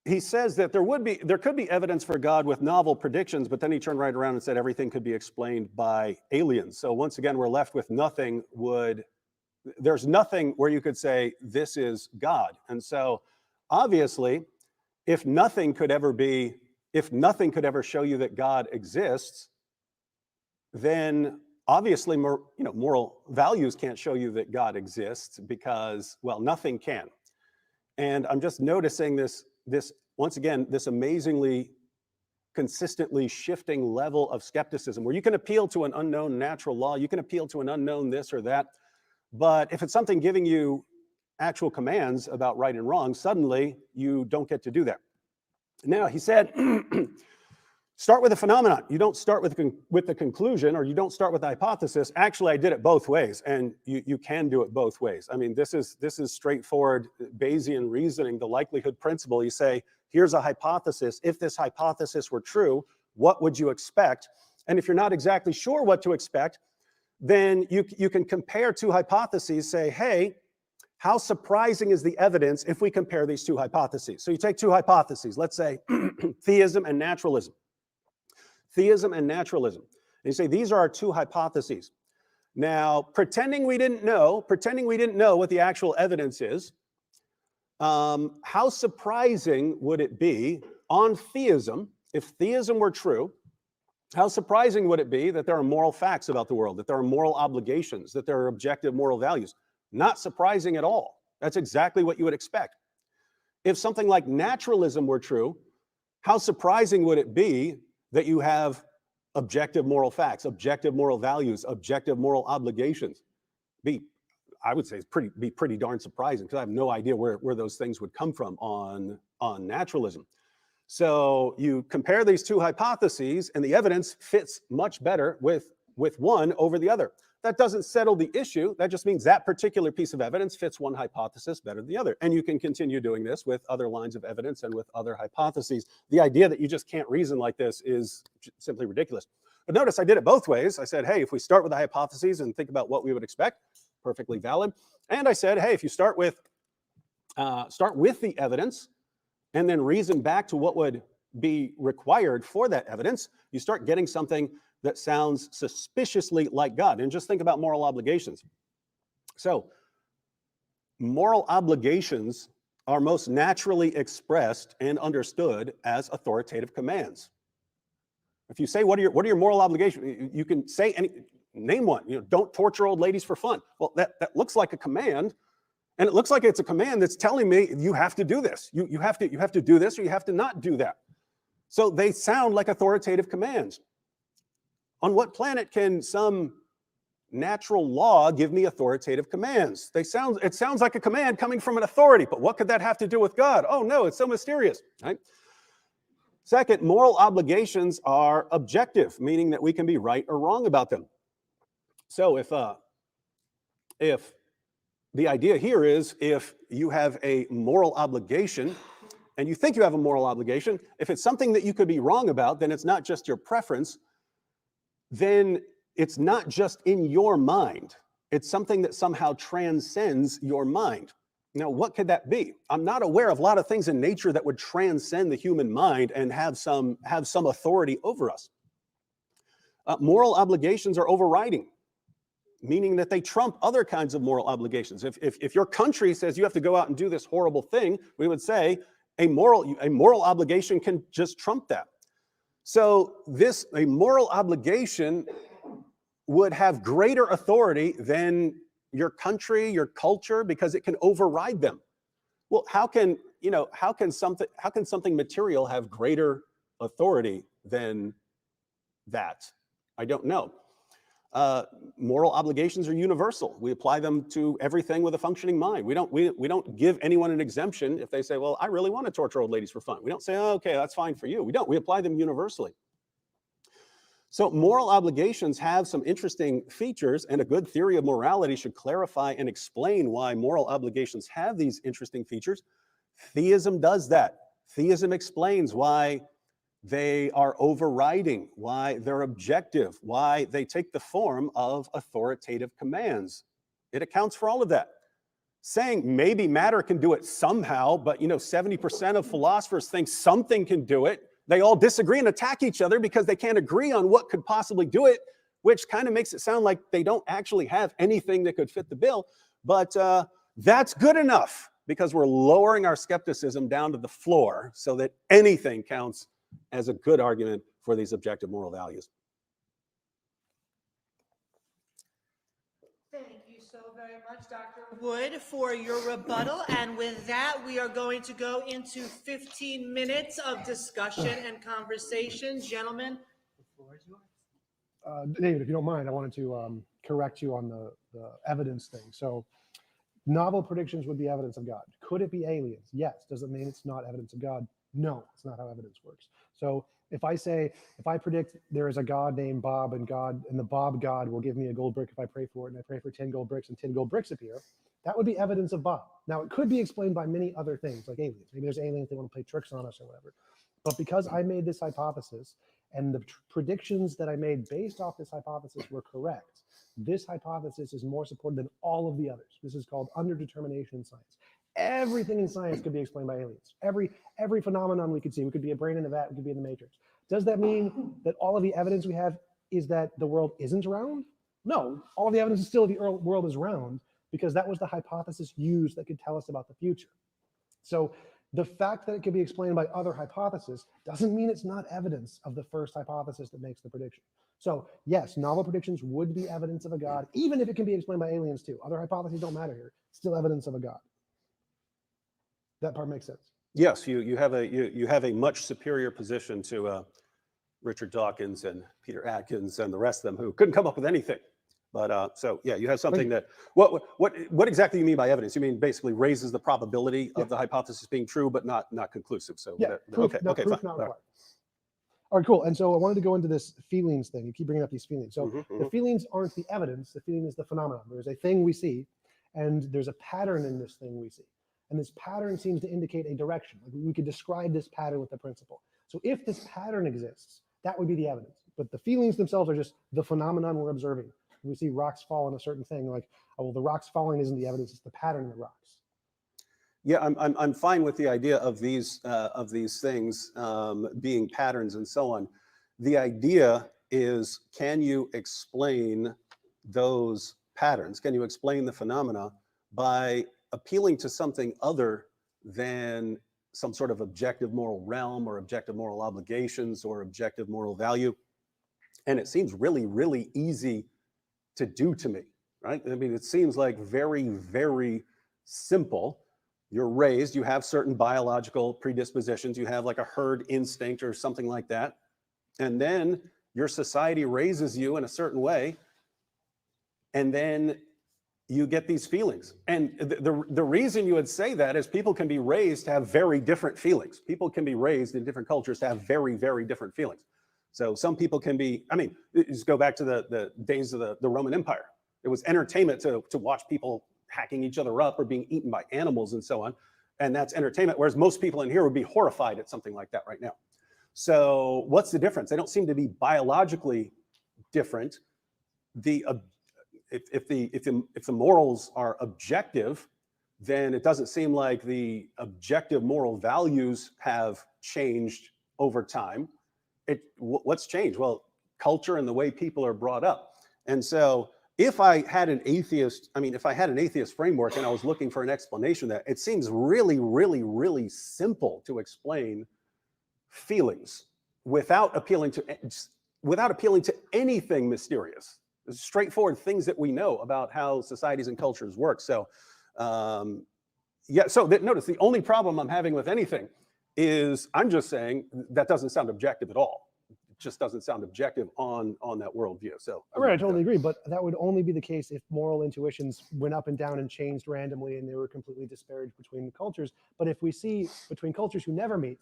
he says that there could be evidence for God with novel predictions, but then he turned right around and said everything could be explained by aliens. So once again, we're left with there's nothing where you could say this is God. And so obviously, if nothing could ever show you that God exists, then obviously moral values can't show you that God exists because, well, nothing can. And I'm just noticing this once again, this amazingly consistently shifting level of skepticism where you can appeal to an unknown natural law, you can appeal to an unknown this or that, but if it's something giving you actual commands about right and wrong, suddenly you don't get to do that. Now, he said, start with a phenomenon. You don't start with the conclusion, or you don't start with the hypothesis. Actually, I did it both ways, and you can do it both ways. I mean, this is straightforward Bayesian reasoning, the likelihood principle. You say, here's a hypothesis. If this hypothesis were true, what would you expect? And if you're not exactly sure what to expect, then you can compare two hypotheses, say, hey, how surprising is the evidence if we compare these two hypotheses? So you take two hypotheses, let's say theism and naturalism. Theism and naturalism. And you say, these are our two hypotheses. Now, pretending we didn't know what the actual evidence is, how surprising would it be on theism, if theism were true, how surprising would it be that there are moral facts about the world, that there are moral obligations, that there are objective moral values? Not surprising at all. That's exactly what you would expect. If something like naturalism were true, how surprising would it be that you have objective moral facts, objective moral values, objective moral obligations? I would say be pretty darn surprising, because I have no idea where those things would come from on naturalism. So you compare these two hypotheses, and the evidence fits much better with one over the other. That doesn't settle the issue. That just means that particular piece of evidence fits one hypothesis better than the other. And you can continue doing this with other lines of evidence and with other hypotheses. The idea that you just can't reason like this is simply ridiculous. But notice I did it both ways. I said, hey, if we start with the hypotheses and think about what we would expect, perfectly valid. And I said, hey, if you start with the evidence and then reason back to what would be required for that evidence, you start getting something that sounds suspiciously like God. And just think about moral obligations. So moral obligations are most naturally expressed and understood as authoritative commands. If you say, what are your moral obligations? You can say name one. Don't torture old ladies for fun. Well, that looks like a command, and it looks like it's a command that's telling me you have to do this. You have to do this, or you have to not do that. So they sound like authoritative commands. On what planet can some natural law give me authoritative commands? It sounds like a command coming from an authority, but what could that have to do with God? Oh no, it's so mysterious, right? Second, moral obligations are objective, meaning that we can be right or wrong about them. So if the idea here is, if you have a moral obligation and you think you have a moral obligation, if it's something that you could be wrong about, then it's not just your preference, then it's not just in your mind. It's something that somehow transcends your mind. Now, what could that be? I'm not aware of a lot of things in nature that would transcend the human mind and have some authority over us. Moral obligations are overriding, meaning that they trump other kinds of moral obligations. If your country says you have to go out and do this horrible thing, we would say a moral obligation can just trump that. So a moral obligation would have greater authority than your country, your culture, because it can override them. Well, how can something material have greater authority than that? I don't know. Moral obligations are universal. We apply them to everything with a functioning mind. We don't give anyone an exemption if they say, well, I really want to torture old ladies for fun. We don't say, oh, okay, that's fine for you. We don't. We apply them universally. So moral obligations have some interesting features, and a good theory of morality should clarify and explain why moral obligations have these interesting features. Theism does that. Theism explains why they are overriding, why they're objective, why they take the form of authoritative commands. It accounts for all of that. saying maybe matter can do it somehow, but 70% of philosophers think something can do it. They all disagree and attack each other because they can't agree on what could possibly do it, which kind of makes it sound like they don't actually have anything that could fit the bill. But that's good enough, because we're lowering our skepticism down to the floor so that anything counts as a good argument for these objective moral values. Thank you so very much, Dr. Wood, for your rebuttal. And with that, we are going to go into 15 minutes of discussion and conversation. Gentlemen, the floor is yours. David, if you don't mind, I wanted to correct you on the evidence thing. So novel predictions would be evidence of God. Could it be aliens? Yes. Does it mean it's not evidence of God? No, it's not how evidence works. So if I predict there is a God named Bob, and the Bob God will give me a gold brick if I pray for it, and I pray for 10 gold bricks and 10 gold bricks appear, that would be evidence of Bob. Now, it could be explained by many other things, like aliens. Maybe there's aliens, they want to play tricks on us or whatever. But because I made this hypothesis, and the predictions that I made based off this hypothesis were correct, this hypothesis is more supported than all of the others. This is called underdetermination in science. Everything in science could be explained by aliens. Every phenomenon we could see. We could be a brain in a vat, we could be in the Matrix. Does that mean that all of the evidence we have is that the world isn't round? No, all of the evidence is still the world is round, because that was the hypothesis used that could tell us about the future. So the fact that it could be explained by other hypotheses doesn't mean it's not evidence of the first hypothesis that makes the prediction. So yes, novel predictions would be evidence of a God, even if it can be explained by aliens too. Other hypotheses don't matter here. Still evidence of a God. That part makes sense. Yes, you have a much superior position to Richard Dawkins and Peter Atkins and the rest of them, who couldn't come up with anything. But so yeah, you have something that what exactly you mean by evidence? You mean basically raises the probability of the hypothesis being true, but not conclusive. So yeah, proof, okay, not required. All right, cool. And so I wanted to go into this feelings thing. You keep bringing up these feelings. So the feelings aren't the evidence. The feeling is the phenomenon. There's a thing we see, and there's a pattern in this thing we see. And this pattern seems to indicate a direction. Like, we could describe this pattern with the principle. So if this pattern exists, that would be the evidence. But the feelings themselves are just the phenomenon we're observing. We see rocks fall on a certain thing, like, oh, well, the rocks falling isn't the evidence, it's the pattern in the rocks. Yeah, I'm fine with the idea of these things being patterns and so on. The idea is, can you explain those patterns? Can you explain the phenomena by appealing to something other than some sort of objective moral realm or objective moral obligations or objective moral value? And it seems really, really easy to do to me, right? I mean, it seems like very, very simple. You're raised, you have certain biological predispositions, you have like a herd instinct or something like that. And then your society raises you in a certain way. And then you get these feelings. And the reason you would say that is people can be raised to have very different feelings. People can be raised in different cultures to have very, very different feelings. So some people can be, I mean, just go back to the days of the Roman Empire. It was entertainment to watch people hacking each other up or being eaten by animals and so on. And that's entertainment, whereas most people in here would be horrified at something like that right now. So what's the difference? They don't seem to be biologically different. If the morals are objective, then it doesn't seem like the objective moral values have changed over time. What's changed? Well, culture and the way people are brought up. And so if I had an atheist framework and I was looking for an explanation that, it seems really, really, really simple to explain feelings without appealing to anything mysterious. It's straightforward things that we know about how societies and cultures work. So notice the only problem I'm having with anything is I'm just saying that doesn't sound objective at all. It just doesn't sound objective on that worldview. So right, I totally agree, but that would only be the case if moral intuitions went up and down and changed randomly and they were completely disparaged between cultures. But if we see between cultures who never meet,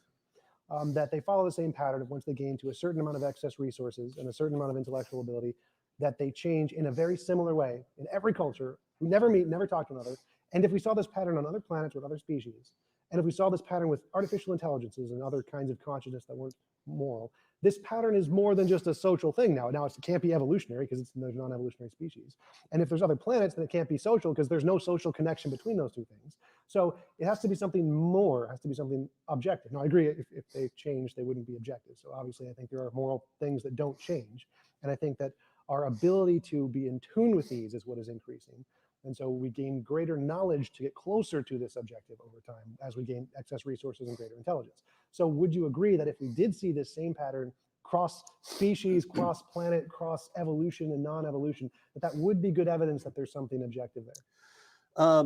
that they follow the same pattern of once they gain to a certain amount of excess resources and a certain amount of intellectual ability, that they change in a very similar way in every culture, who never meet, never talk to another. And if we saw this pattern on other planets with other species, and if we saw this pattern with artificial intelligences and other kinds of consciousness that weren't moral, this pattern is more than just a social thing now. Now it can't be evolutionary because there's non-evolutionary species. And if there's other planets, then it can't be social because there's no social connection between those two things. So it has to be something more, it has to be something objective. Now I agree, if they change, they wouldn't be objective. So obviously I think there are moral things that don't change. And I think that our ability to be in tune with these is what is increasing. And so we gain greater knowledge to get closer to this objective over time as we gain excess resources and greater intelligence. So would you agree that if we did see this same pattern cross species, cross planet, cross evolution and non-evolution, that would be good evidence that there's something objective there?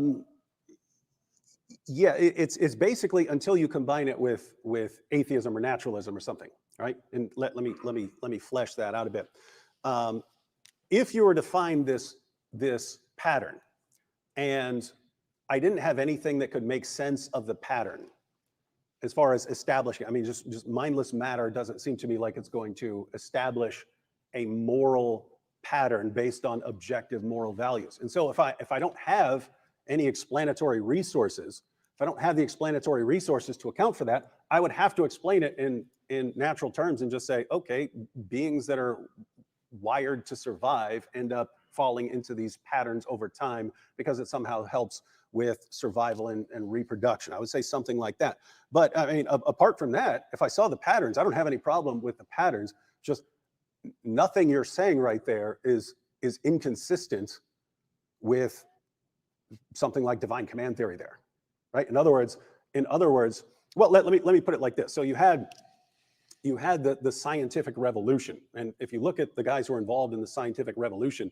Yeah, it's basically until you combine it with atheism or naturalism or something, right? And let me flesh that out a bit. If you were to find this pattern, and I didn't have anything that could make sense of the pattern as far as establishing, I mean, just mindless matter doesn't seem to me like it's going to establish a moral pattern based on objective moral values. And so if I don't have any explanatory resources, if I don't have the explanatory resources to account for that, I would have to explain it in natural terms and just say, okay, beings that are wired to survive end up falling into these patterns over time because it somehow helps with survival and reproduction. I would say something like that. But I mean, apart from that, if I saw the patterns, I don't have any problem with the patterns. Just nothing you're saying right there is inconsistent with something like divine command theory there, right? In other words, well, let me put it like this. So you had the scientific revolution. And if you look at the guys who are involved in the scientific revolution,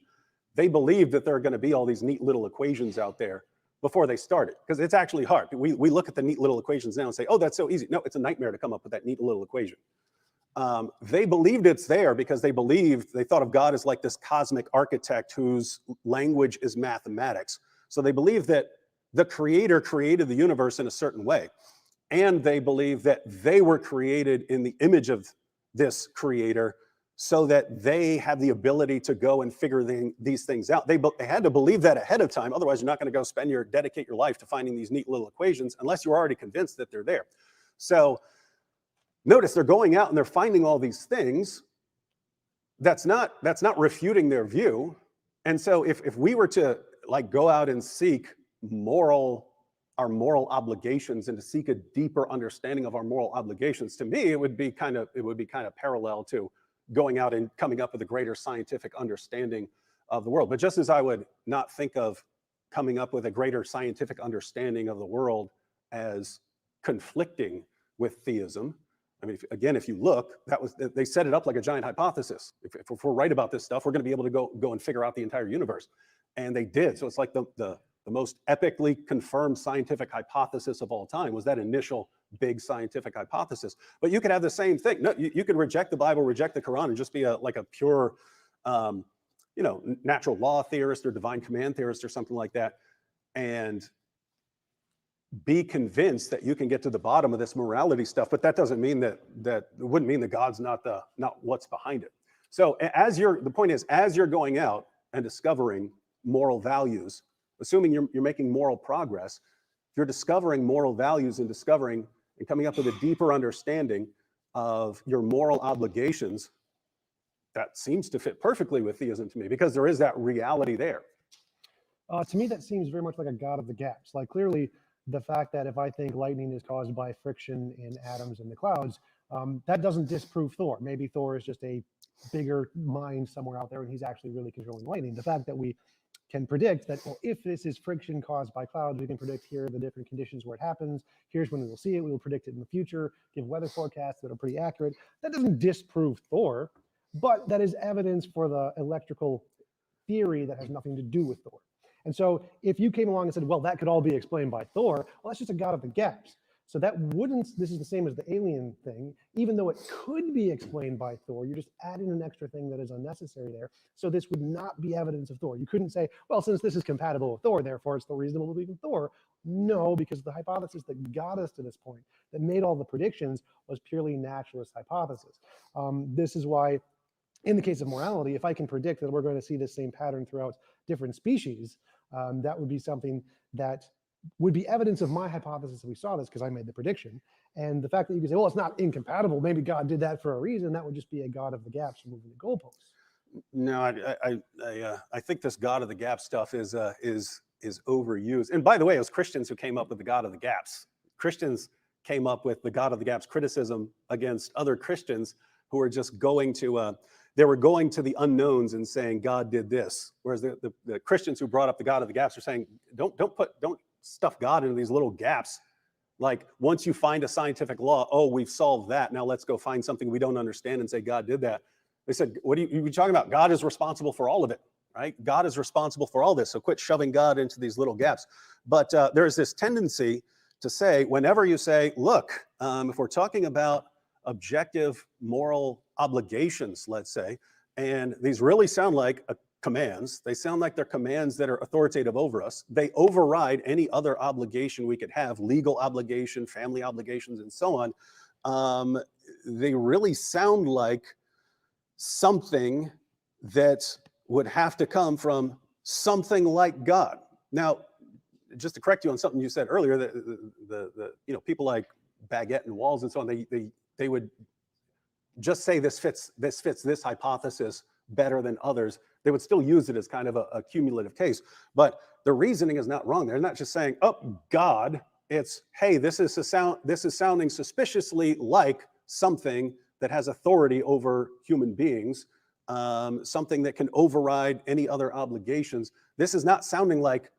they believed that there are going to be all these neat little equations out there before they started, because it's actually hard. We look at the neat little equations now and say, oh, that's so easy. No, it's a nightmare to come up with that neat little equation. They believed it's there because they thought of God as like this cosmic architect whose language is mathematics. So they believed that the creator created the universe in a certain way. And they believed that they were created in the image of this creator so that they have the ability to go and figure these things out. They had to believe that ahead of time. Otherwise, you're not going to go dedicate your life to finding these neat little equations unless you're already convinced that they're there. So notice they're going out and they're finding all these things. That's not refuting their view. And so if we were to like go out and seek our moral obligations and to seek a deeper understanding of our moral obligations, to me, it would be kind of parallel to going out and coming up with a greater scientific understanding of the world. But just as I would not think of coming up with a greater scientific understanding of the world as conflicting with theism, I mean, if you look, they set it up like a giant hypothesis. If we're right about this stuff, we're going to be able to go and figure out the entire universe. And they did. So it's like the most epically confirmed scientific hypothesis of all time was that initial big scientific hypothesis. But you could have the same thing. No, you could reject the Bible, reject the Quran, and just be like a pure, natural law theorist or divine command theorist or something like that, and be convinced that you can get to the bottom of this morality stuff. But that doesn't mean that it wouldn't mean that God's not what's behind it. So the point is, as you're going out and discovering moral values, assuming you're making moral progress, if you're discovering moral values and coming up with a deeper understanding of your moral obligations, that seems to fit perfectly with theism to me, because there is that reality there. To me, that seems very much like a God of the gaps. Like clearly, the fact that if I think lightning is caused by friction in atoms in the clouds, that doesn't disprove Thor. Maybe Thor is just a bigger mind somewhere out there and he's actually really controlling lightning. The fact that we can predict that, well, if this is friction caused by clouds, we can predict here are the different conditions where it happens. Here's when we will see it. We will predict it in the future, give weather forecasts that are pretty accurate. That doesn't disprove Thor, but that is evidence for the electrical theory that has nothing to do with Thor. And so if you came along and said, well, that could all be explained by Thor, well, that's just a God of the gaps. So that this is the same as the alien thing, even though it could be explained by Thor, you're just adding an extra thing that is unnecessary there. So this would not be evidence of Thor. You couldn't say, well, since this is compatible with Thor, therefore it's still reasonable to believe in Thor. No, because the hypothesis that got us to this point, that made all the predictions, was purely naturalist hypothesis. This is why, in the case of morality, if I can predict that we're going to see the same pattern throughout different species, that would be something that would be evidence of my hypothesis that we saw this because I made the prediction. And the fact that you can say, well, it's not incompatible. Maybe God did that for a reason. That would just be a God of the gaps moving the goalposts. No, I think this God of the gap stuff is overused. And by the way, it was Christians who came up with the God of the gaps. Christians came up with the God of the gaps criticism against other Christians who were just going to they were going to the unknowns and saying God did this, whereas the Christians who brought up the God of the gaps are saying don't stuff God into these little gaps. Like once you find a scientific law, oh, we've solved that. Now let's go find something we don't understand and say God did that. They said, what are you talking about? God is responsible for all of it, right? God is responsible for all this. So quit shoving God into these little gaps. But there's this tendency to say, whenever you say, look, if we're talking about objective moral obligations, let's say, and these really sound like commands, they sound like they're commands that are authoritative over us. They override any other obligation we could have, legal obligation, family obligations, and so on. They really sound like something that would have to come from something like God. Now, just to correct you on something you said earlier, the people like Baguette and Walls and so on, they would just say this fits this hypothesis better than others. They would still use it as kind of a cumulative case, but the reasoning is not wrong. They're not just saying, oh, God. It's, hey, this is sounding suspiciously like something that has authority over human beings, something that can override any other obligations. This is not sounding like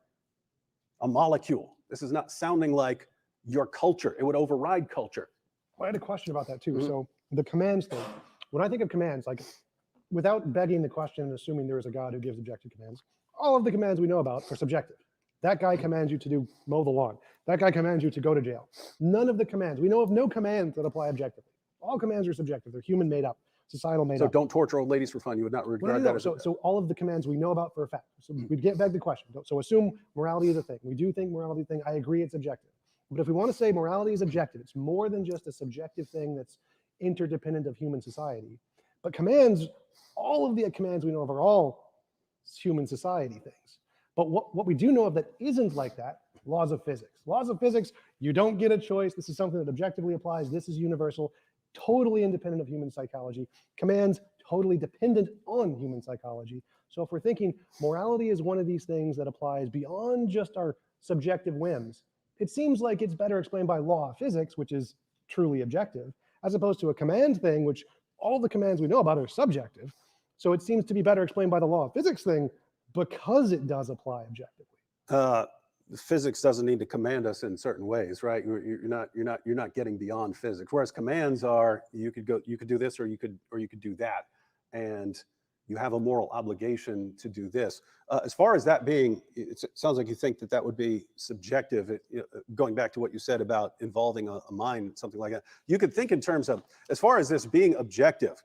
a molecule. This is not sounding like your culture. It would override culture. Well, I had a question about that too. Mm-hmm. So the commands thing, when I think of commands, like without begging the question and assuming there is a God who gives objective commands, all of the commands we know about are subjective. That guy commands you to mow the lawn. That guy commands you to go to jail. None of the commands, we know of no commands that apply objectively. All commands are subjective. They're human made up, societal made up. So don't torture old ladies for fun. You would not regard that as so all of the commands we know about for a fact. So we'd get back to the question. So assume morality is a thing. We do think morality is a thing. I agree it's objective. But if we want to say morality is objective, it's more than just a subjective thing that's interdependent of human society. But commands, all of the commands we know of are all human society things. But what we do know of that isn't like that, laws of physics. Laws of physics, you don't get a choice. This is something that objectively applies. This is universal, totally independent of human psychology. Commands, totally dependent on human psychology. So if we're thinking morality is one of these things that applies beyond just our subjective whims, it seems like it's better explained by law of physics, which is truly objective, as opposed to a command thing, which all the commands we know about are subjective. So it seems to be better explained by the law of physics thing because it does apply objectively. Physics doesn't need to command us in certain ways, right? You're not getting beyond physics. Whereas commands are, you could do this or you could do that, and you have a moral obligation to do this. As far as that being, it sounds like you think that would be subjective. Going back to what you said about involving a mind, something like that. You could think in terms of, as far as this being objective.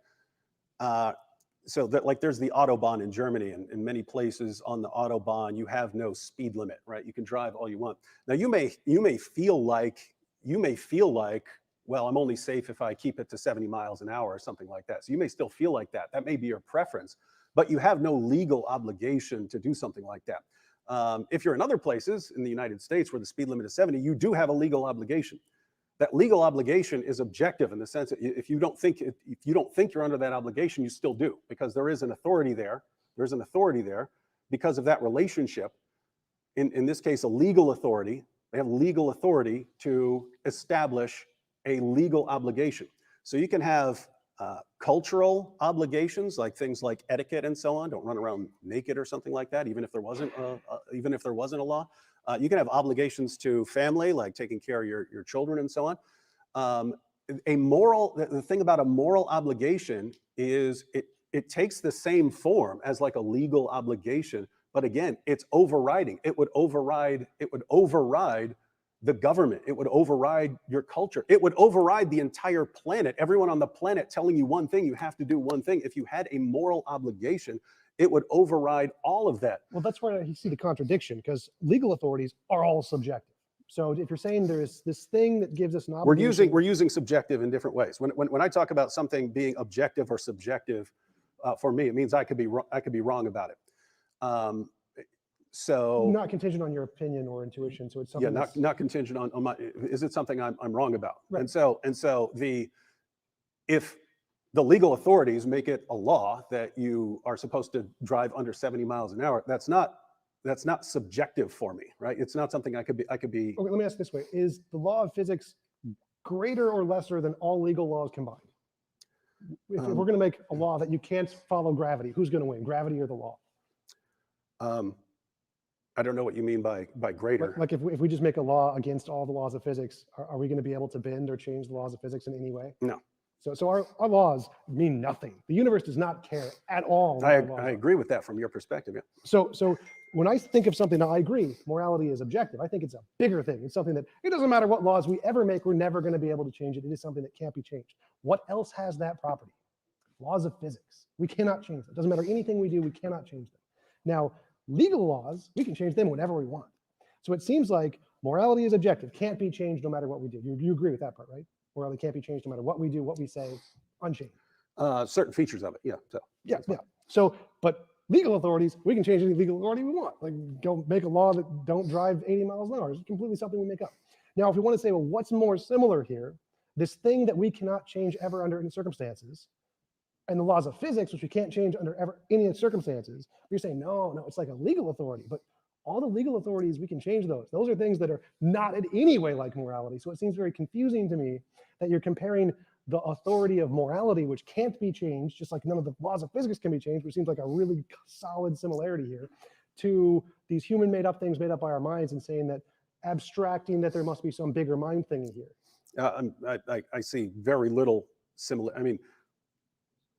So that, like, there's the Autobahn in Germany, and in many places on the Autobahn, you have no speed limit, right? You can drive all you want. Now you may feel like, well, I'm only safe if I keep it to 70 miles an hour or something like that. So you may still feel like that. That may be your preference, but you have no legal obligation to do something like that. If you're in other places in the United States where the speed limit is 70, you do have a legal obligation. That legal obligation is objective in the sense that if you don't think you're under that obligation, you still do, because there is an authority there. There's an authority there because of that relationship. In this case, a legal authority. They have legal authority to establish a legal obligation. So you can have cultural obligations, like things like etiquette and so on. Don't run around naked or something like that, even if there wasn't a law. You can have obligations to family, like taking care of your children and so on. The thing about a moral obligation is it takes the same form as like a legal obligation, but again, it's overriding. It would override the government. It would override your culture. It would override the entire planet. Everyone on the planet telling you one thing, you have to do one thing. If you had a moral obligation, it would override all of that. Well, that's where you see the contradiction, because legal authorities are all subjective. So if you're saying there's this thing that gives us an obligation, we're using subjective in different ways. When I talk about something being objective or subjective, for me, it means I could be wrong about it. So Not contingent on your opinion or intuition. So it's yeah, something not contingent on my, is it something I'm wrong about? Right. And so if the legal authorities make it a law that you are supposed to drive under 70 miles an hour, that's not subjective for me, right? It's not something I could be. Okay, let me ask this way. Is the law of physics greater or lesser than all legal laws combined? If we're going to make a law that you can't follow gravity, who's going to win, gravity or the law? I don't know what you mean by greater. Like if we just make a law against all the laws of physics, are we going to be able to bend or change the laws of physics in any way? No. So our laws mean nothing. The universe does not care at all. I agree with that from your perspective. Yeah. So when I think of something, now I agree, morality is objective. I think it's a bigger thing. It's something that it doesn't matter what laws we ever make, we're never going to be able to change it. It is something that can't be changed. What else has that property? Laws of physics. We cannot change them. It doesn't matter anything we do, we cannot change them. Now, legal laws, we can change them whenever we want. So it seems like morality is objective, can't be changed no matter what we do. You agree with that part, right? Morality can't be changed no matter what we do, what we say, unchanged. Certain features of it, yeah. So yeah. So, but legal authorities, we can change any legal authority we want. Like go make a law that don't drive 80 miles an hour. It's completely something we make up. Now, if we want to say, well, what's more similar here? This thing that we cannot change ever under any circumstances, and the laws of physics, which we can't change under ever any circumstances. You're saying, no, it's like a legal authority, but all the legal authorities, we can change those. Those are things that are not in any way like morality. So it seems very confusing to me that you're comparing the authority of morality, which can't be changed, just like none of the laws of physics can be changed, which seems like a really solid similarity here, to these human made up things made up by our minds, and saying that, abstracting that there must be some bigger mind thing here. I see very little similar. I mean,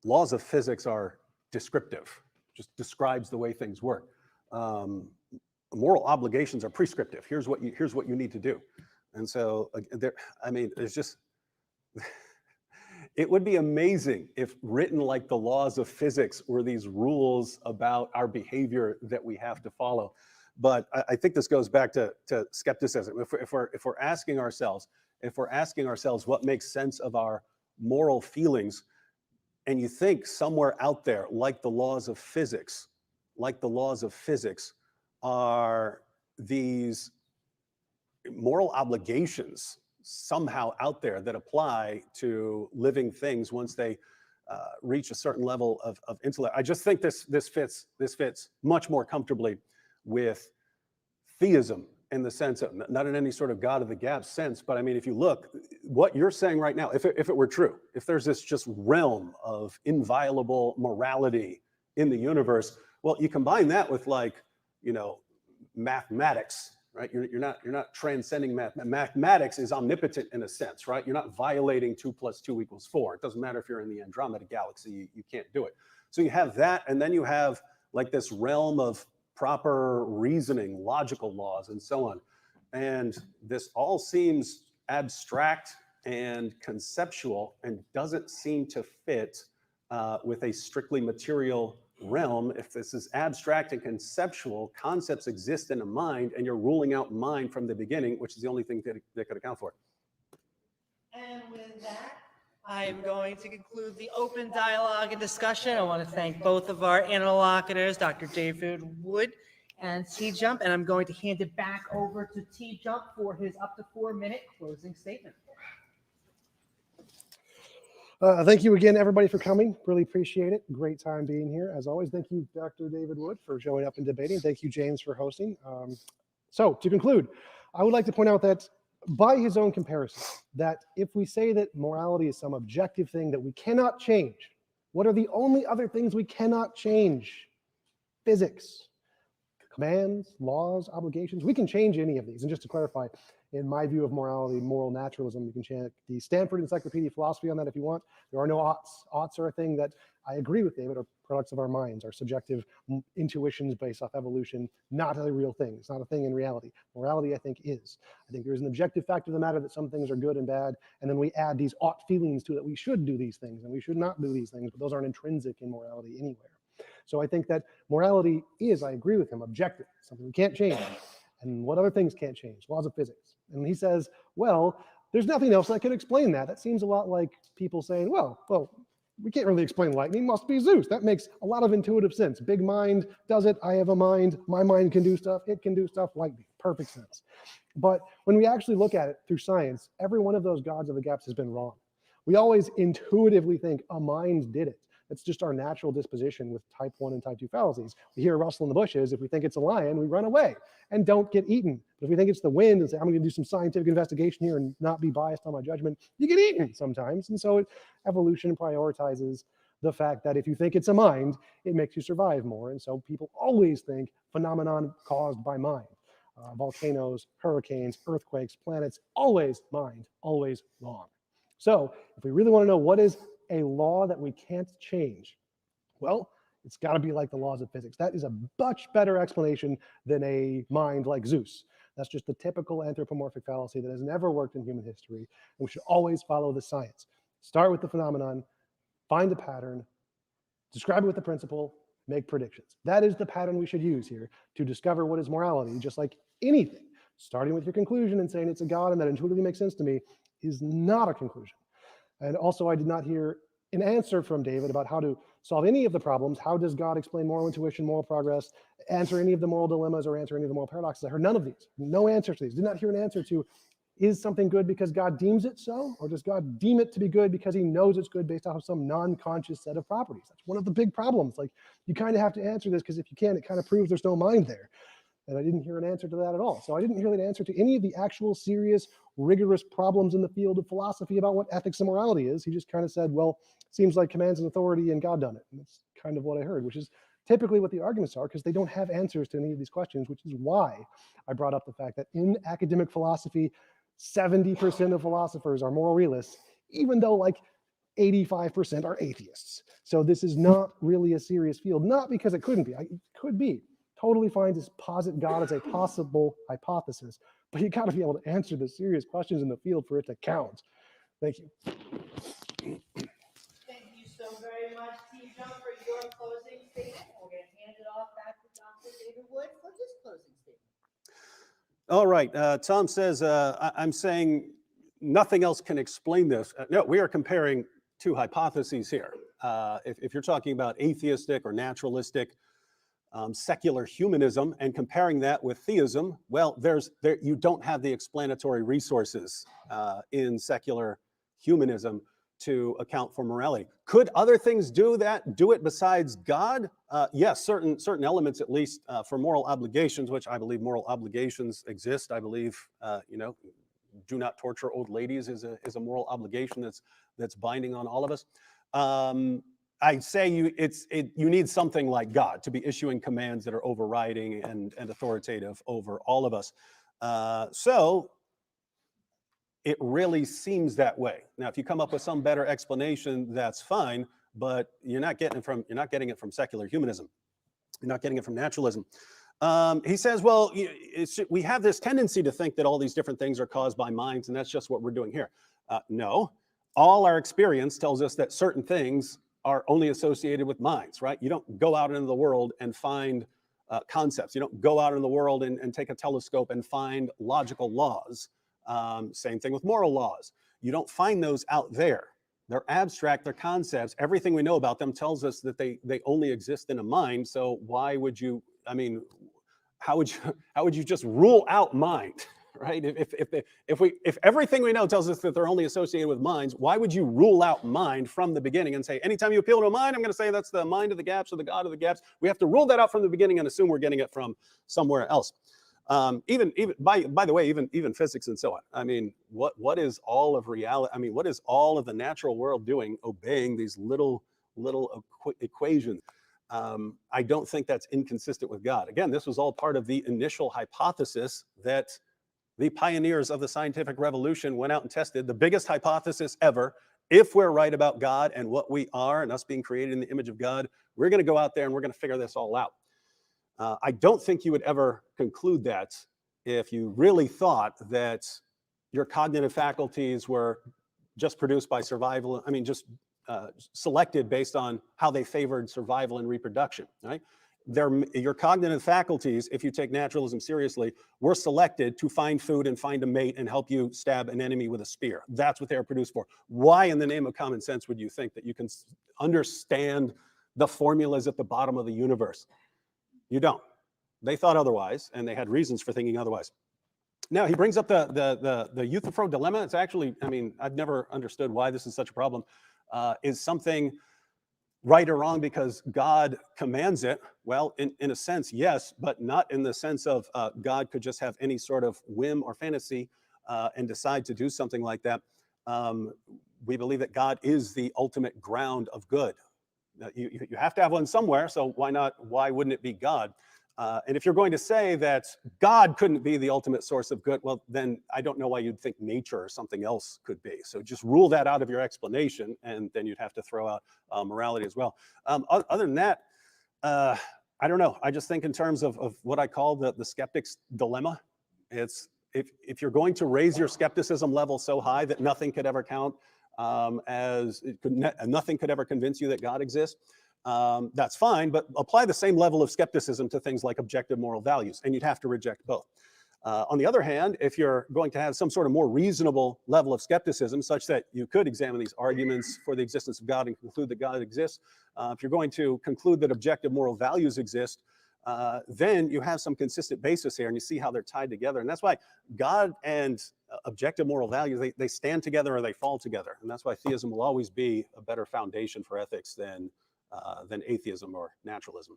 laws of physics are descriptive, just describes the way things work. Moral obligations are prescriptive. Here's what you need to do. And so there's just, it would be amazing if written like the laws of physics were these rules about our behavior that we have to follow. But I think this goes back to skepticism. If we're asking ourselves what makes sense of our moral feelings, and you think somewhere out there, like the laws of physics, are these moral obligations somehow out there that apply to living things once they reach a certain level of intellect. I just think this fits much more comfortably with theism, in the sense of, not in any sort of God of the gap sense, but I mean, if you look, what you're saying right now, if it were true, if there's this just realm of inviolable morality in the universe, well, you combine that with, like, mathematics, right? You're not transcending math. Mathematics is omnipotent in a sense, right? You're not violating 2 + 2 = 4. It doesn't matter if you're in the Andromeda galaxy, you can't do it. So you have that, and then you have like this realm of proper reasoning, logical laws, and so on. And this all seems abstract and conceptual, and doesn't seem to fit with a strictly material realm. If this is abstract and conceptual, concepts exist in a mind, and you're ruling out mind from the beginning, which is the only thing that could account for it. And with that, I'm going to conclude the open dialogue and discussion. I want to thank both of our interlocutors, Dr. David Wood and TJump, and I'm going to hand it back over to TJump for his up to 4-minute closing statement. Thank you again, everybody, for coming. Really appreciate it. Great time being here. As always, thank you, Dr. David Wood, for showing up and debating. Thank you, James, for hosting. So to conclude, I would like to point out that by his own comparison, that if we say that morality is some objective thing that we cannot change, what are the only other things we cannot change? Physics, commands, laws, obligations. We can change any of these. And just to clarify, in my view of morality, moral naturalism, you can check the Stanford Encyclopedia of Philosophy on that if you want. There are no oughts. Oughts are a thing that I agree with David, are products of our minds, our subjective intuitions based off evolution, not a real thing. It's not a thing in reality. Morality, I think, is. I think there is an objective fact of the matter that some things are good and bad, and then we add these ought feelings to it, that we should do these things and we should not do these things, but those aren't intrinsic in morality anywhere. So I think that morality is, I agree with him, objective, something we can't change. And what other things can't change? Laws of physics. And he says, well, there's nothing else that can explain that. That seems a lot like people saying, well, we can't really explain lightning, must be Zeus. That makes a lot of intuitive sense. Big mind does it, I have a mind, my mind can do stuff, it can do stuff, lightning, perfect sense. But when we actually look at it through science, every one of those gods of the gaps has been wrong. We always intuitively think a mind did it. It's just our natural disposition with type 1 and type 2 fallacies. We hear a rustle in the bushes. If we think it's a lion, we run away and don't get eaten. But if we think it's the wind and say, I'm going to do some scientific investigation here and not be biased on my judgment, you get eaten sometimes. And so evolution prioritizes the fact that if you think it's a mind, it makes you survive more. And so people always think phenomenon caused by mind. Volcanoes, hurricanes, earthquakes, planets, always mind, always wrong. So if we really want to know what is a law that we can't change, well, it's got to be like the laws of physics. That is a much better explanation than a mind like Zeus. That's just the typical anthropomorphic fallacy that has never worked in human history. And we should always follow the science. Start with the phenomenon, find the pattern, describe it with the principle, make predictions. That is the pattern we should use here to discover what is morality, just like anything. Starting with your conclusion and saying it's a God and that intuitively makes sense to me is not a conclusion. And also, I did not hear an answer from David about how to solve any of the problems. How does God explain moral intuition, moral progress, answer any of the moral dilemmas, or answer any of the moral paradoxes? I heard none of these. No answer to these. Did not hear an answer to, is something good because God deems it so? Or does God deem it to be good because he knows it's good based off of some non-conscious set of properties? That's one of the big problems. Like, you kind of have to answer this, because if you can't, it kind of proves there's no mind there. And I didn't hear an answer to that at all. So I didn't hear an answer to any of the actual serious, rigorous problems in the field of philosophy about what ethics and morality is. He just kind of said, well, seems like commands and authority and God done it. And that's kind of what I heard, which is typically what the arguments are, because they don't have answers to any of these questions, which is why I brought up the fact that in academic philosophy, 70% of philosophers are moral realists, even though like 85% are atheists. So this is not really a serious field, not because it couldn't be. It could be. Totally fine to posit God as a possible hypothesis, but you got to be able to answer the serious questions in the field for it to count. Thank you. Thank you so very much, TJump, for your closing statement. We're going to hand it off back to Dr. David Wood for his closing statement. All right. Tom says, I'm saying nothing else can explain this. No, we are comparing two hypotheses here. If you're talking about atheistic or naturalistic, secular humanism and comparing that with theism, well, you don't have the explanatory resources in secular humanism to account for morality. Could other things do it besides God? Yes, certain elements, at least for moral obligations, which I believe moral obligations exist. I believe, do not torture old ladies is a moral obligation that's binding on all of us. I say you need something like God to be issuing commands that are overriding and authoritative over all of us. So it really seems that way. Now, if you come up with some better explanation, that's fine, but you're not getting it from secular humanism. You're not getting it from naturalism. He says, well, we have this tendency to think that all these different things are caused by minds, and that's just what we're doing here. No, all our experience tells us that certain things are only associated with minds, right? You don't go out into the world and find concepts. You don't go out in the world and take a telescope and find logical laws. Same thing with moral laws. You don't find those out there. They're abstract, they're concepts. Everything we know about them tells us that they only exist in a mind. So why would you, how would you just rule out mind? Right? If everything we know tells us that they're only associated with minds, why would you rule out mind from the beginning and say, anytime you appeal to a mind, I'm going to say that's the mind of the gaps or the God of the gaps? We have to rule that out from the beginning and assume we're getting it from somewhere else. Even by the way, even physics and so on. I mean, what is all of reality? I mean, what is all of the natural world doing, obeying these little equations? I don't think that's inconsistent with God. Again, this was all part of the initial hypothesis that the pioneers of the scientific revolution went out and tested. The biggest hypothesis ever. If we're right about God and what we are and us being created in the image of God, we're going to go out there and we're going to figure this all out. I don't think you would ever conclude that if you really thought that your cognitive faculties were just produced by survival, just selected based on how they favored survival and reproduction, right? your cognitive faculties, if you take naturalism seriously, were selected to find food and find a mate and help you stab an enemy with a spear. That's what they were produced for. Why in the name of common sense would you think that you can understand the formulas at the bottom of the universe? You don't. They thought otherwise, and they had reasons for thinking otherwise. Now, he brings up the Euthyphro dilemma. It's actually, I mean, I've never understood why this is such a problem. Is something right or wrong because God commands it? Well, in a sense, yes, but not in the sense of God could just have any sort of whim or fantasy and decide to do something like that. We believe that God is the ultimate ground of good. You have to have one somewhere, so why wouldn't it be God? And if you're going to say that God couldn't be the ultimate source of good, well, then I don't know why you'd think nature or something else could be. So just rule that out of your explanation, and then you'd have to throw out morality as well. Other than that, I don't know. I just think in terms of what I call the skeptic's dilemma. It's if you're going to raise your skepticism level so high that nothing could ever count, nothing could ever convince you that God exists, that's fine, but apply the same level of skepticism to things like objective moral values, and you'd have to reject both. On the other hand, if you're going to have some sort of more reasonable level of skepticism, such that you could examine these arguments for the existence of God and conclude that God exists, if you're going to conclude that objective moral values exist, then you have some consistent basis here, and you see how they're tied together. And that's why God and objective moral values, they stand together or they fall together. And that's why theism will always be a better foundation for ethics than atheism or naturalism.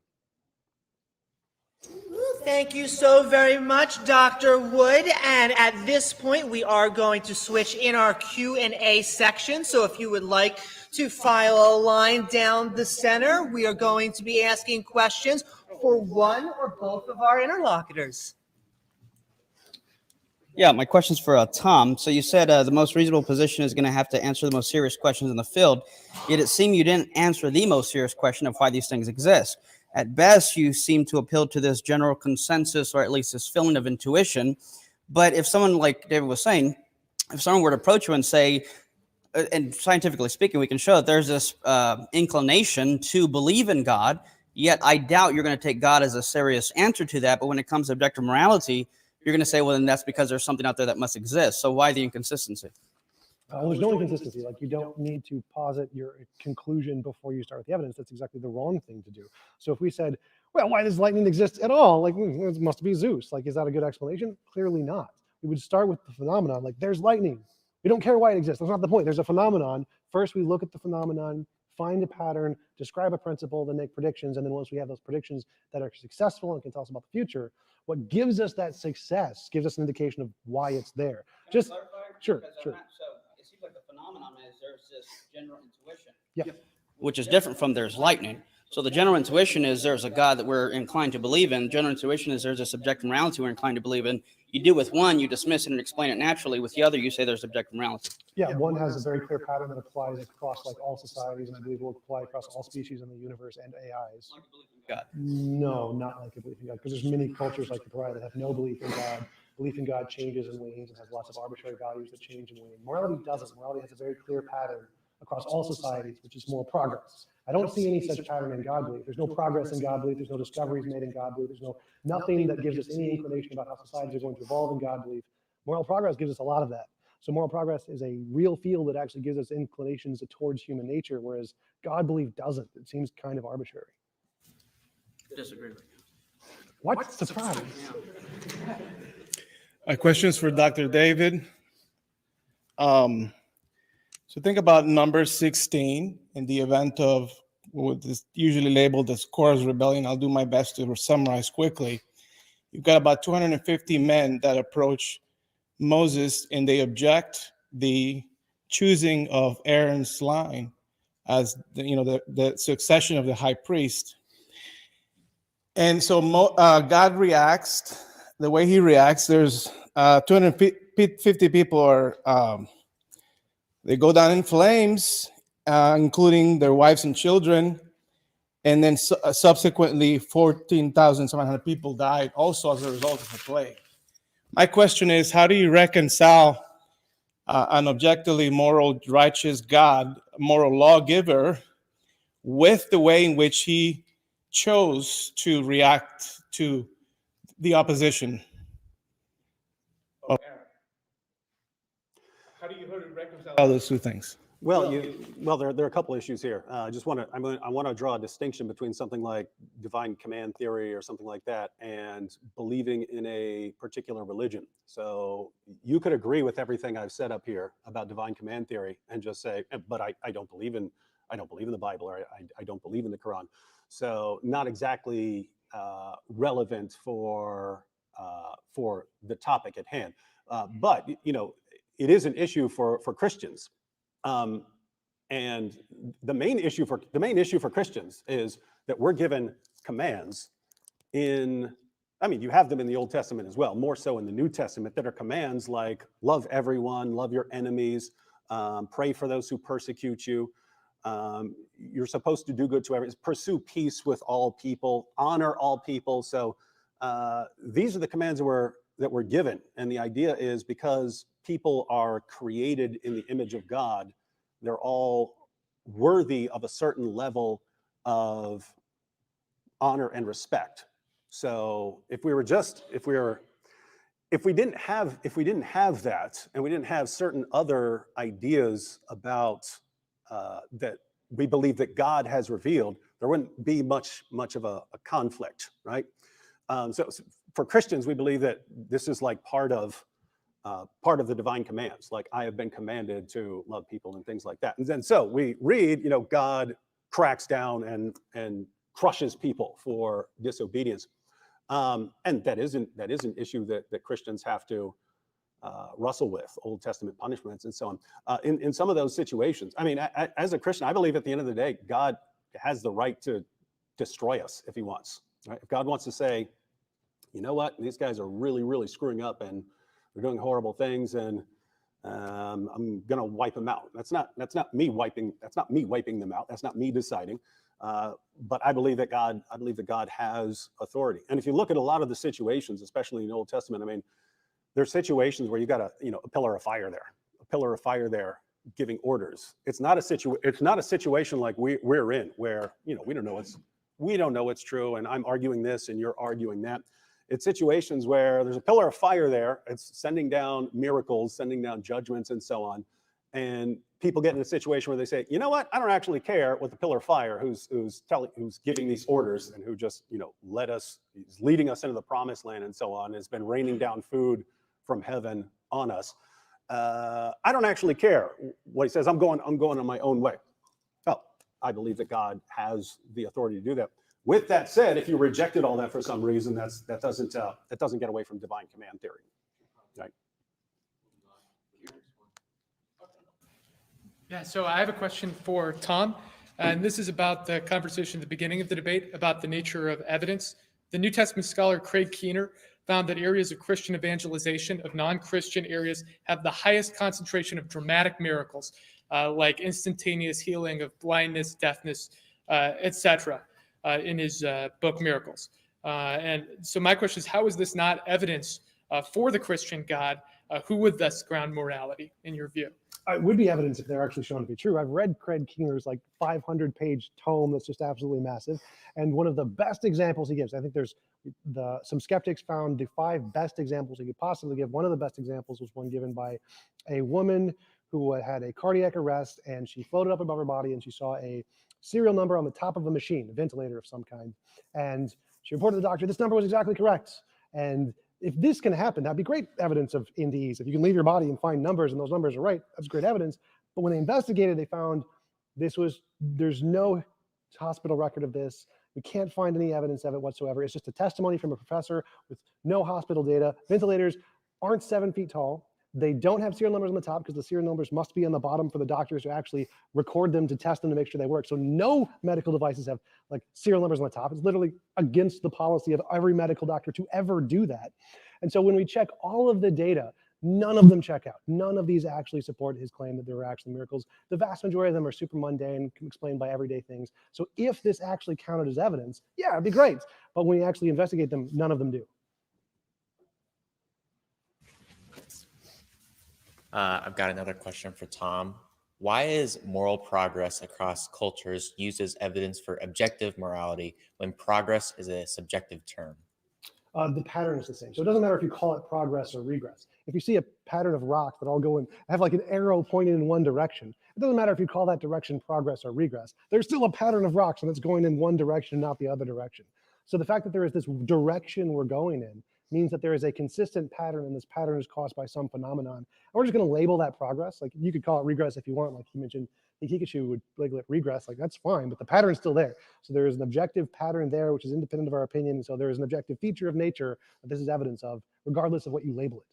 Thank you so very much, Dr. Wood. And at this point, we are going to switch in our Q&A section. So if you would like to file a line down the center, we are going to be asking questions for one or both of our interlocutors. Yeah, my question's for Tom. So you said the most reasonable position is going to have to answer the most serious questions in the field, yet it seemed you didn't answer the most serious question of why these things exist. At best, you seem to appeal to this general consensus, or at least this feeling of intuition. But if someone, like David was saying, if someone were to approach you and say, and scientifically speaking, we can show that there's this inclination to believe in God, yet I doubt you're going to take God as a serious answer to that. But when it comes to objective morality, you're going to say, well, then that's because there's something out there that must exist. So why the inconsistency? There's no inconsistency. Like, you don't need to posit your conclusion before you start with the evidence. That's exactly the wrong thing to do. So if we said, well, why does lightning exist at all? Like, it must be Zeus. Like, is that a good explanation? Clearly not. We would start with the phenomenon. Like, there's lightning. We don't care why it exists. That's not the point. There's a phenomenon. First, we look at the phenomenon, find a pattern, describe a principle, then make predictions. And then once we have those predictions that are successful and can tell us about the future, what gives us that success gives us an indication of why it's there. Just sure. So it seems like the phenomenon is there's this general intuition, Yeah. which is different from there's lightning. So the general intuition is there's a God that we're inclined to believe in. General intuition is there's a subjective morality we're inclined to believe in. You do with one, you dismiss it and explain it naturally. With the other, you say there's objective morality. Yeah, one has a very clear pattern that applies across like all societies, and I believe will apply across all species in the universe and AIs. God. No, not like a belief in God, because there's many cultures like the Pariah that have no belief in God. Belief in God changes and wanes and has lots of arbitrary values that change and wane. Morality doesn't. Morality has a very clear pattern across all societies, which is moral progress. I don't see any such pattern in God belief. There's no progress in God belief. There's no discoveries made in God belief. There's nothing that gives us any inclination about how societies are going to evolve in God belief. Moral progress gives us a lot of that. So moral progress is a real field that actually gives us inclinations towards human nature, whereas God belief doesn't. It seems kind of arbitrary. Disagree with you. What surprise? Questions for Dr. David. So think about number 16 in the event of what is usually labeled as Korah's rebellion. I'll do my best to summarize quickly. You've got about 250 men that approach Moses, and they object the choosing of Aaron's line as the succession of the high priest. And so God reacts the way he reacts. There's 250 people are they go down in flames, including their wives and children. And then subsequently 14,700 people died also as a result of the plague. My question is, how do you reconcile an objectively moral, righteous God, moral lawgiver, with the way in which he chose to react to the opposition of Aaron. How do you reconcile those two things? Well, there are a couple issues here. I want to draw a distinction between something like divine command theory or something like that and believing in a particular religion. So you could agree with everything I've said up here about divine command theory and just say, but I don't believe in the Bible, or I don't believe in the Quran. So not exactly relevant for the topic at hand. But it is an issue for Christians. And the main issue for Christians is that we're given commands you have them in the Old Testament as well, more so in the New Testament, that are commands like love everyone, love your enemies, pray for those who persecute you. You're supposed to do good to everyone, pursue peace with all people, honor all people. So these are the commands that we're given. And the idea is because people are created in the image of God, they're all worthy of a certain level of honor and respect. So if we didn't have that, and we didn't have certain other ideas about that we believe that God has revealed, there wouldn't be much of a conflict, right? So for Christians, we believe that this is like part of the divine commands, like I have been commanded to love people and things like that. And then so we read, God cracks down and crushes people for disobedience. And that is an issue that Christians have to wrestle with, Old Testament punishments and so on. In some of those situations, as a Christian, I believe at the end of the day, God has the right to destroy us if he wants. Right? If God wants to say, you know what, these guys are really, really screwing up and they're doing horrible things, and I'm gonna wipe them out. That's not me wiping them out. That's not me deciding. But I believe that God has authority. And if you look at a lot of the situations, especially in the Old Testament, there's situations where you got a pillar of fire there giving orders. It's not a situation like we're in, where we don't know what's true, and I'm arguing this and you're arguing that. It's situations where there's a pillar of fire there. It's sending down miracles, sending down judgments, and so on. And people get in a situation where they say, you know what? I don't actually care what the pillar of fire, who's giving these orders and who just he's leading us into the promised land and so on, has been raining down food from heaven on us. I don't actually care what he says. I'm going on my own way. Well, I believe that God has the authority to do that. With that said, if you rejected all that for some reason, that doesn't get away from divine command theory, right? Yeah, so I have a question for Tom, and this is about the conversation at the beginning of the debate about the nature of evidence. The New Testament scholar Craig Keener found that areas of Christian evangelization of non-Christian areas have the highest concentration of dramatic miracles, like instantaneous healing of blindness, deafness, etc., in his book Miracles. And so my question is, how is this not evidence for the Christian God, who would thus ground morality, in your view? It would be evidence if they're actually shown to be true. I've read Craig Keener's 500-page tome that's just absolutely massive. And one of the best examples he gives, I think there's some skeptics found the 5 best examples he could possibly give. One of the best examples was one given by a woman who had a cardiac arrest, and she floated up above her body and she saw a serial number on the top of a machine, a ventilator of some kind. And she reported to the doctor, this number was exactly correct. And if this can happen, that'd be great evidence of NDEs. If you can leave your body and find numbers and those numbers are right, that's great evidence. But when they investigated, they found there's no hospital record of this. We can't find any evidence of it whatsoever. It's just a testimony from a professor with no hospital data. Ventilators aren't 7 feet tall. They don't have serial numbers on the top because the serial numbers must be on the bottom for the doctors to actually record them, to test them, to make sure they work. So no medical devices have serial numbers on the top. It's literally against the policy of every medical doctor to ever do that. And so when we check all of the data, none of them check out. None of these actually support his claim that there were actually miracles. The vast majority of them are super mundane, explained by everyday things. So if this actually counted as evidence, yeah, it'd be great. But when you actually investigate them, none of them do. I've got another question for Tom. Why is moral progress across cultures used as evidence for objective morality when progress is a subjective term? The pattern is the same. So it doesn't matter if you call it progress or regress. If you see a pattern of rocks that all go in, have like an arrow pointing in one direction, it doesn't matter if you call that direction progress or regress. There's still a pattern of rocks and it's going in one direction, not the other direction. So the fact that there is this direction we're going in means that there is a consistent pattern, and this pattern is caused by some phenomenon. And we're just going to label that progress. Like you could call it regress if you want, like you mentioned, the Kikachu would label it regress, like that's fine, but the pattern's still there. So there is an objective pattern there, which is independent of our opinion. And so there is an objective feature of nature that this is evidence of, regardless of what you label it.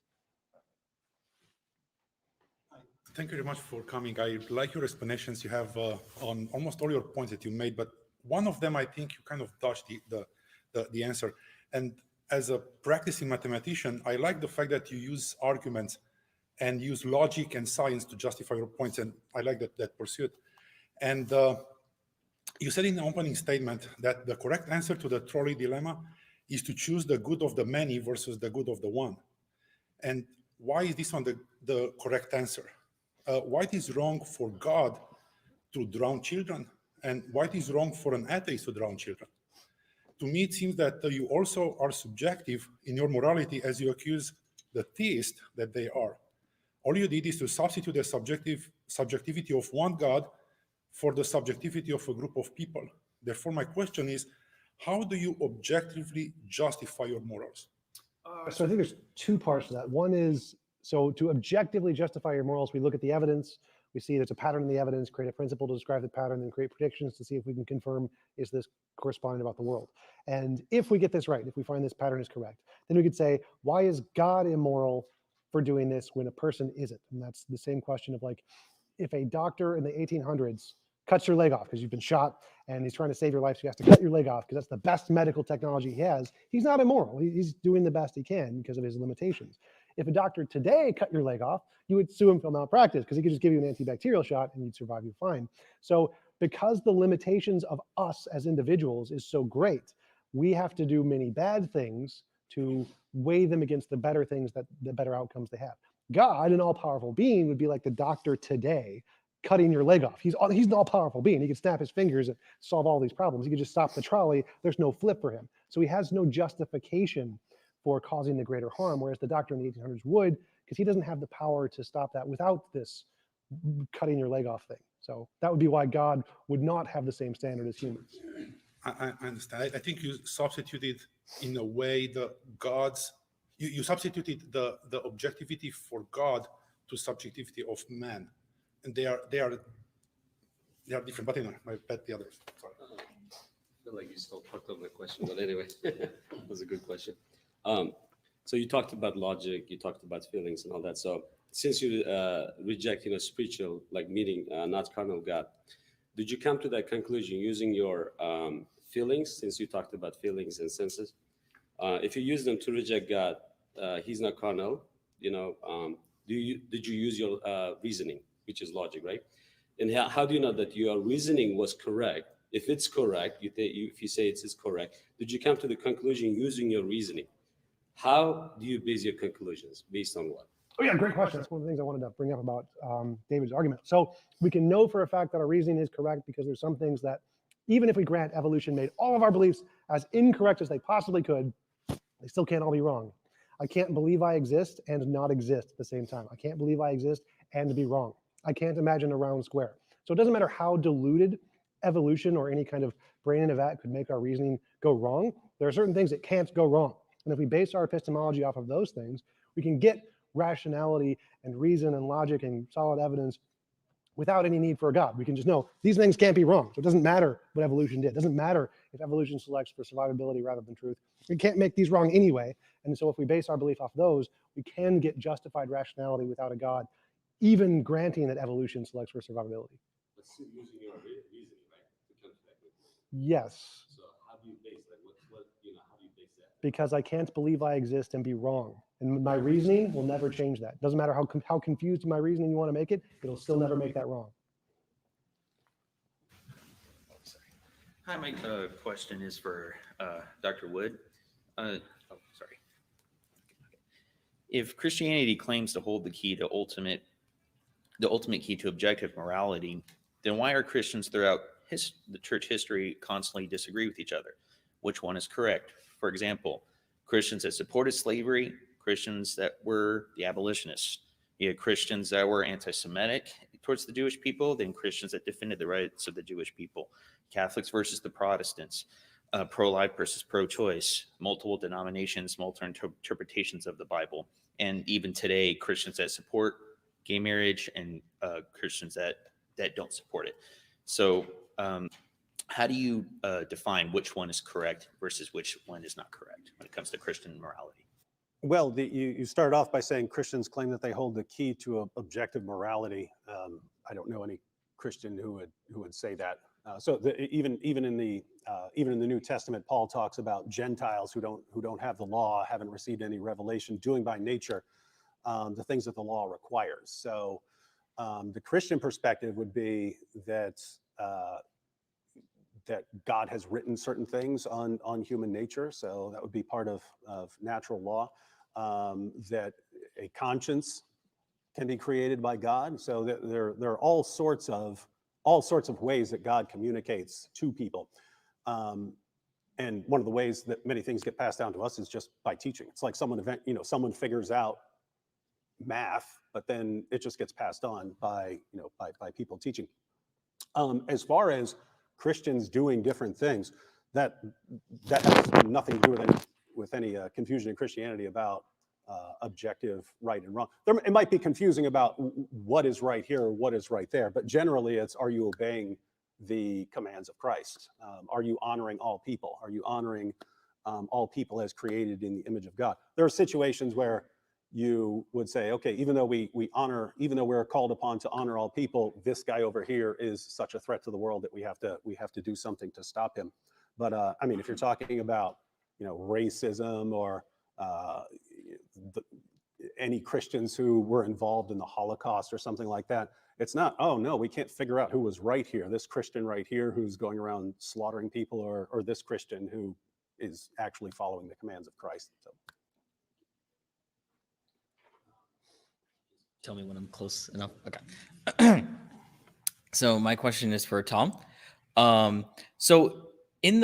Thank you very much for coming. I like your explanations you have on almost all your points that you made, but one of them, I think you kind of touched the answer. And as a practicing mathematician, I like the fact that you use arguments and use logic and science to justify your points, and I like that pursuit. And you said in the opening statement that the correct answer to the trolley dilemma is to choose the good of the many versus the good of the one. And why is this one the correct answer? Why it is wrong for God to drown children, and why it is wrong for an atheist to drown children? To me, it seems that you also are subjective in your morality as you accuse the theist that they are. All you did is to substitute the subjectivity of one God for the subjectivity of a group of people. Therefore, my question is, how do you objectively justify your morals? So I think there's two parts to that. One is, so to objectively justify your morals, we look at the evidence, we see there's a pattern in the evidence, create a principle to describe the pattern, then create predictions to see if we can confirm, is this corresponding about the world? And if we get this right, if we find this pattern is correct, then we could say, why is God immoral for doing this when a person isn't? And that's the same question of like, if a doctor in the 1800s cuts your leg off because you've been shot and he's trying to save your life, so he has to cut your leg off because that's the best medical technology he has, he's not immoral. He's doing the best he can because of his limitations. If a doctor today cut your leg off, you would sue him for malpractice because he could just give you an antibacterial shot and you'd survive you fine. So because the limitations of us as individuals is so great, we have to do many bad things to weigh them against the better things, that the better outcomes they have. God, an all-powerful being, would be like the doctor today cutting your leg off. He's an all-powerful being. He could snap his fingers and solve all these problems. He could just stop the trolley. There's no flip for him. So he has no justification for causing the greater harm, whereas the doctor in the 1800s would, because he doesn't have the power to stop that without this cutting your leg off thing. So that would be why God would not have the same standard as humans. I understand. I think you substituted in a way you substituted the objectivity for God to subjectivity of man, and they are different. But anyway, I bet the others. Sorry. I feel like you still fucked up my question, but anyway, that was a good question. So you talked about logic, you talked about feelings and all that. So since you reject, spiritual, like meaning not carnal God, did you come to that conclusion using your feelings? Since you talked about feelings and senses, if you use them to reject God, He's not carnal. Did you use your reasoning, which is logic, right? And how do you know that your reasoning was correct? If it's correct, if you say it's correct, did you come to the conclusion using your reasoning? How do you base your conclusions? Based on what? Oh yeah, great question. That's one of the things I wanted to bring up about David's argument. So we can know for a fact that our reasoning is correct because there's some things that, even if we grant evolution made all of our beliefs as incorrect as they possibly could, they still can't all be wrong. I can't believe I exist and not exist at the same time. I can't believe I exist and be wrong. I can't imagine a round square. So it doesn't matter how diluted evolution or any kind of brain in a vat could make our reasoning go wrong. There are certain things that can't go wrong. And if we base our epistemology off of those things, we can get rationality and reason and logic and solid evidence without any need for a God. We can just know these things can't be wrong. So it doesn't matter what evolution did. It doesn't matter if evolution selects for survivability rather than truth. We can't make these wrong anyway. And so if we base our belief off those, we can get justified rationality without a God, even granting that evolution selects for survivability. But still using your reasoning, right, to come to that conclusion. Yes. So how do you base that? How do you base that? Because I can't believe I exist and be wrong. And my reasoning will never change that. Doesn't matter how confused my reasoning you want to make it, it'll still never make that wrong. Hi, my question is for Dr. Wood. If Christianity claims to hold the key to ultimate the ultimate key to objective morality, then why are Christians throughout the church history constantly disagree with each other? Which one is correct? For example, Christians that supported slavery, Christians that were the abolitionists. You had Christians that were anti-Semitic towards the Jewish people, then Christians that defended the rights of the Jewish people. Catholics versus the Protestants, pro-life versus pro-choice, multiple denominations, multiple interpretations of the Bible. And even today, Christians that support gay marriage and Christians that don't support it. So how do you define which one is correct versus which one is not correct when it comes to Christian morality? Well, you start off by saying Christians claim that they hold the key to objective morality. I don't know any Christian who would say that. Even in the New Testament, Paul talks about Gentiles who don't have the law, haven't received any revelation, doing by nature the things that the law requires. So the Christian perspective would be that that God has written certain things on human nature. So that would be part of natural law. That a conscience can be created by God. So that there are all sorts of ways that God communicates to people. And one of the ways that many things get passed down to us is just by teaching. It's like someone figures out math, but then it just gets passed on by people teaching. As far as Christians doing different things, that has nothing to do with any confusion in Christianity about objective right and wrong. It might be confusing about what is right here or what is right there, but generally it's, are you obeying the commands of Christ? Are you honoring all people? Are you honoring all people as created in the image of God? There are situations where you would say, okay, even though we're called upon to honor all people, this guy over here is such a threat to the world that we have to do something to stop him. But I mean, if you're talking about racism or any Christians who were involved in the Holocaust or something like that, it's not, oh no, we can't figure out who was right here. This Christian right here who's going around slaughtering people, or this Christian who is actually following the commands of Christ. So. Tell me when I'm close enough. Okay. So my question is for Tom. So in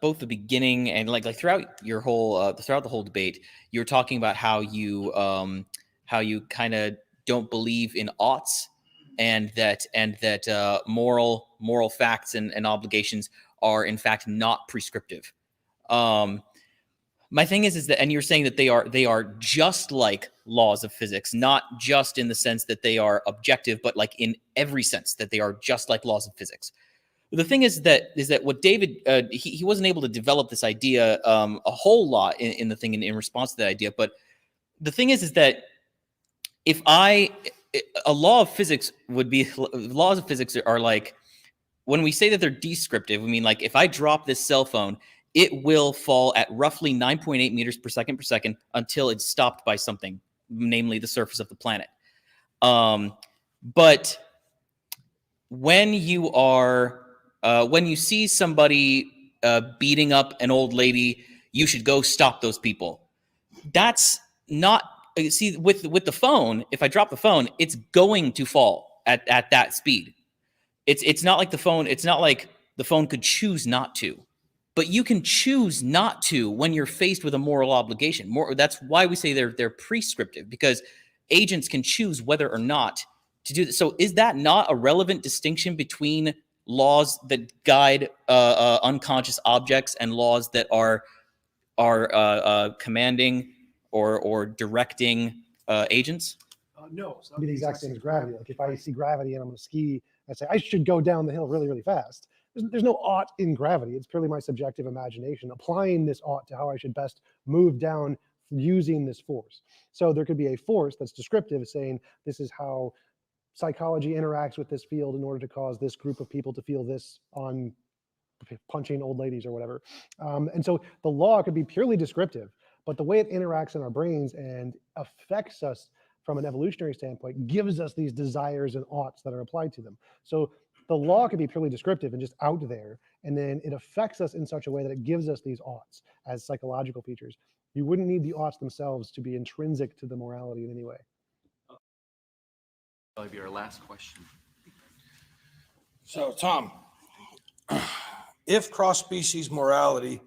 both the beginning and like throughout your whole throughout the whole debate, you're talking about how you kind of don't believe in oughts, and that moral facts and obligations are in fact not prescriptive. My thing is that, and you're saying that they are just like laws of physics, not just in the sense that they are objective, but like in every sense that they are just like laws of physics. The thing is that what David, he wasn't able to develop this idea a whole lot in the thing in response to that idea. But the thing is that a law of physics would be, laws of physics are like, when we say that they're descriptive, I mean, like if I drop this cell phone, it will fall at roughly 9.8 meters per second until it's stopped by something, namely the surface of the planet. But when you see somebody beating up an old lady, you should go stop those people. That's not, see, with the phone, if I drop the phone, it's going to fall at that speed. It's not like the phone could choose not to. But you can choose not to when you're faced with a moral obligation. That's why we say they're prescriptive, because agents can choose whether or not to do this. So is that not a relevant distinction between laws that guide unconscious objects and laws that are commanding or directing agents? No, it's not the exact same as gravity. Like if I see gravity and I'm going to ski, I say I should go down the hill really, really fast. There's no ought in gravity. It's purely my subjective imagination applying this ought to how I should best move down using this force. So there could be a force that's descriptive, saying this is how psychology interacts with this field in order to cause this group of people to feel this on punching old ladies or whatever. And so the law could be purely descriptive, but the way it interacts in our brains and affects us from an evolutionary standpoint gives us these desires and oughts that are applied to them. So the law could be purely descriptive and just out there, and then it affects us in such a way that it gives us these oughts as psychological features. You wouldn't need the oughts themselves to be intrinsic to the morality in any way. That'll be our last question. So, Tom, if cross-species morality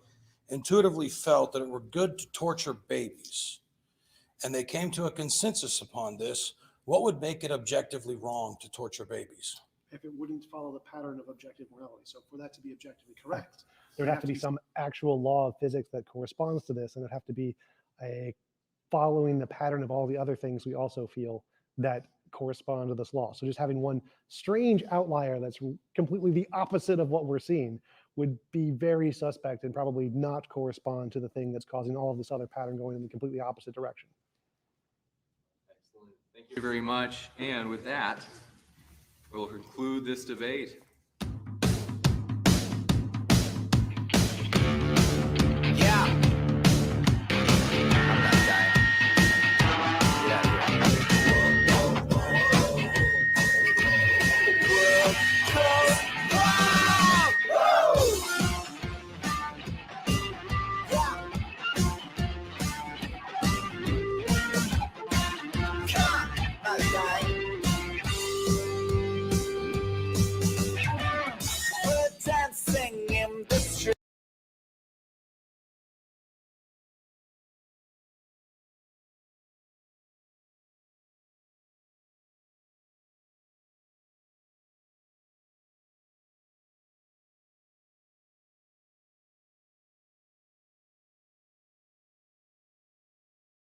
intuitively felt that it were good to torture babies, and they came to a consensus upon this, what would make it objectively wrong to torture babies? If it wouldn't follow the pattern of objective morality. So for that to be objectively correct, there'd have to be some actual law of physics that corresponds to this, and it'd have to be a following the pattern of all the other things we also feel that correspond to this law. So just having one strange outlier that's completely the opposite of what we're seeing would be very suspect and probably not correspond to the thing that's causing all of this other pattern going in the completely opposite direction. Excellent. Thank you very much. And with that, we'll conclude this debate. Come, my guy.